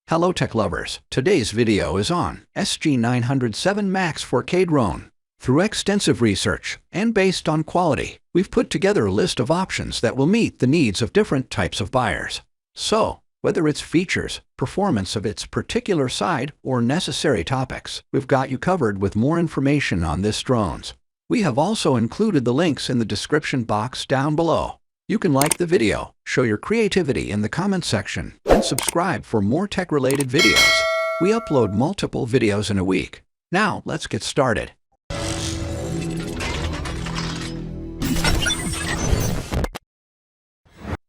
Hello tech lovers, today's video is on SG907 MAX 4K drone. Through extensive research and based on quality, we've put together a list of options that will meet the needs of different types of buyers. So, whether it's features, performance of its particular side, or necessary topics, we've got you covered with more information on this drones. We have also included the links in the description box down below. You can like the video, show your creativity in the comment section, and subscribe for more tech-related videos. We upload multiple videos in a week. Now, let's get started.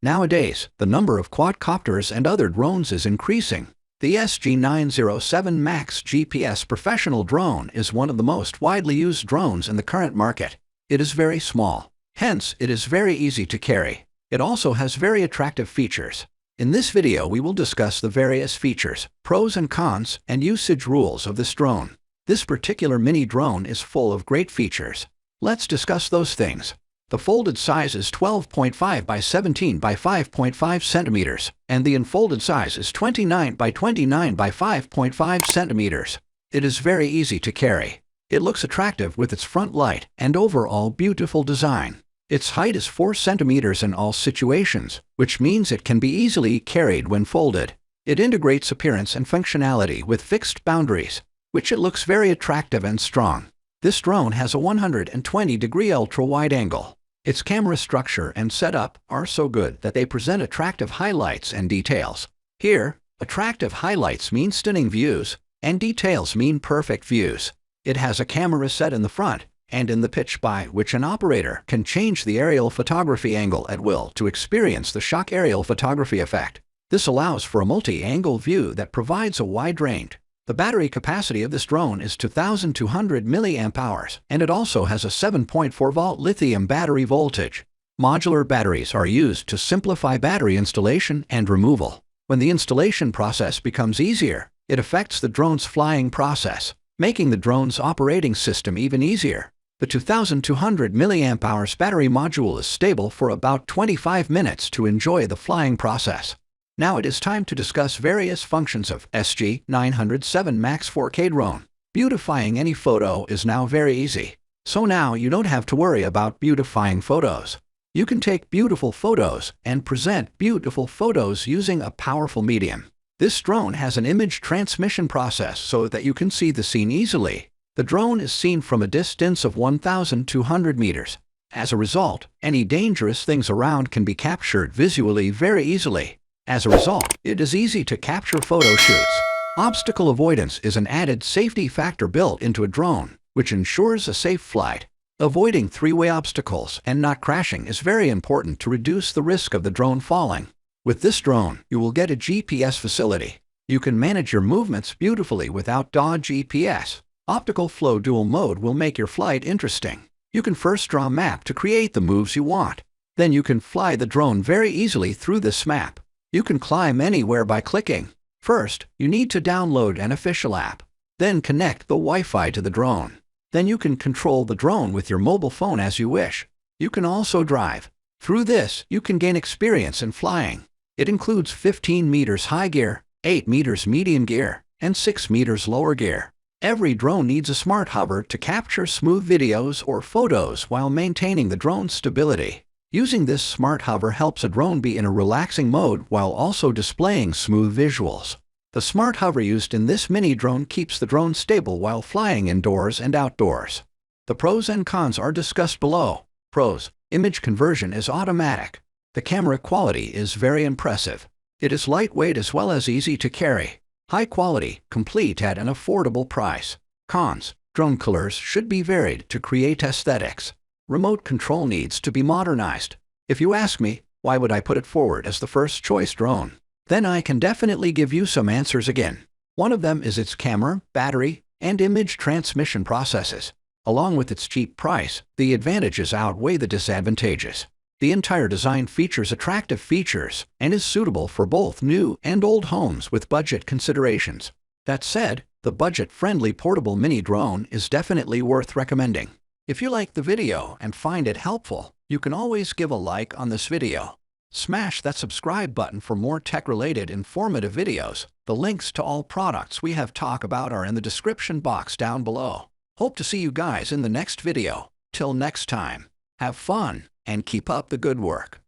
Nowadays, the number of quadcopters and other drones is increasing. The SG907 MAX GPS professional drone is one of the most widely used drones in the current market. It is very small. Hence, it is very easy to carry. It also has very attractive features. In this video, we will discuss the various features, pros and cons, and usage rules of this drone. This particular mini drone is full of great features. Let's discuss those things. The folded size is 12.5 by 17 by 5.5 centimeters, and the unfolded size is 29 by 29 by 5.5 centimeters. It is very easy to carry. It looks attractive with its front light and overall beautiful design. Its height is 4 centimeters in all situations, which means it can be easily carried when folded. It integrates appearance and functionality with fixed boundaries, which it looks very attractive and strong. This drone has a 120-degree ultra-wide angle. Its camera structure and setup are so good that they present attractive highlights and details. Here, attractive highlights mean stunning views, and details mean perfect views. It has a camera set in the front and in the pitch by which an operator can change the aerial photography angle at will to experience the shock aerial photography effect. This allows for a multi-angle view that provides a wide range. The battery capacity of this drone is 2,200 mAh, and it also has a 7.4-volt lithium battery voltage. Modular batteries are used to simplify battery installation and removal. When the installation process becomes easier, it affects the drone's flying process, making the drone's operating system even easier. The 2,200 mAh battery module is stable for about 25 minutes to enjoy the flying process. Now it is time to discuss various functions of SG907 MAX 4K drone. Beautifying any photo is now very easy. So now you don't have to worry about beautifying photos. You can take beautiful photos and present beautiful photos using a powerful medium. This drone has an image transmission process so that you can see the scene easily. The drone is seen from a distance of 1,200 meters. As a result, any dangerous things around can be captured visually very easily. As a result, it is easy to capture photo shoots. Obstacle avoidance is an added safety factor built into a drone, which ensures a safe flight. Avoiding three-way obstacles and not crashing is very important to reduce the risk of the drone falling. With this drone, you will get a GPS facility. You can manage your movements beautifully without GPS. Optical flow dual mode will make your flight interesting. You can first draw a map to create the moves you want. Then you can fly the drone very easily through this map. You can climb anywhere by clicking. First, you need to download an official app. Then connect the Wi-Fi to the drone. Then you can control the drone with your mobile phone as you wish. You can also drive. Through this, you can gain experience in flying. It includes 15 meters high gear, 8 meters medium gear, and 6 meters lower gear. Every drone needs a smart hover to capture smooth videos or photos while maintaining the drone's stability. Using this smart hover helps a drone be in a relaxing mode while also displaying smooth visuals. The smart hover used in this mini drone keeps the drone stable while flying indoors and outdoors. The pros and cons are discussed below. Pros: image conversion is automatic. The camera quality is very impressive. It is lightweight as well as easy to carry. High quality, complete at an affordable price. Cons: drone colors should be varied to create aesthetics. Remote control needs to be modernized. If you ask me, why would I put it forward as the first choice drone? Then I can definitely give you some answers again. One of them is its camera, battery, and image transmission processes. Along with its cheap price, the advantages outweigh the disadvantages. The entire design features attractive features and is suitable for both new and old homes with budget considerations. That said, the budget-friendly portable mini drone is definitely worth recommending. If you like the video and find it helpful, you can always give a like on this video. Smash that subscribe button for more tech-related informative videos. The links to all products we have talked about are in the description box down below. Hope to see you guys in the next video. Till next time, have fun and keep up the good work.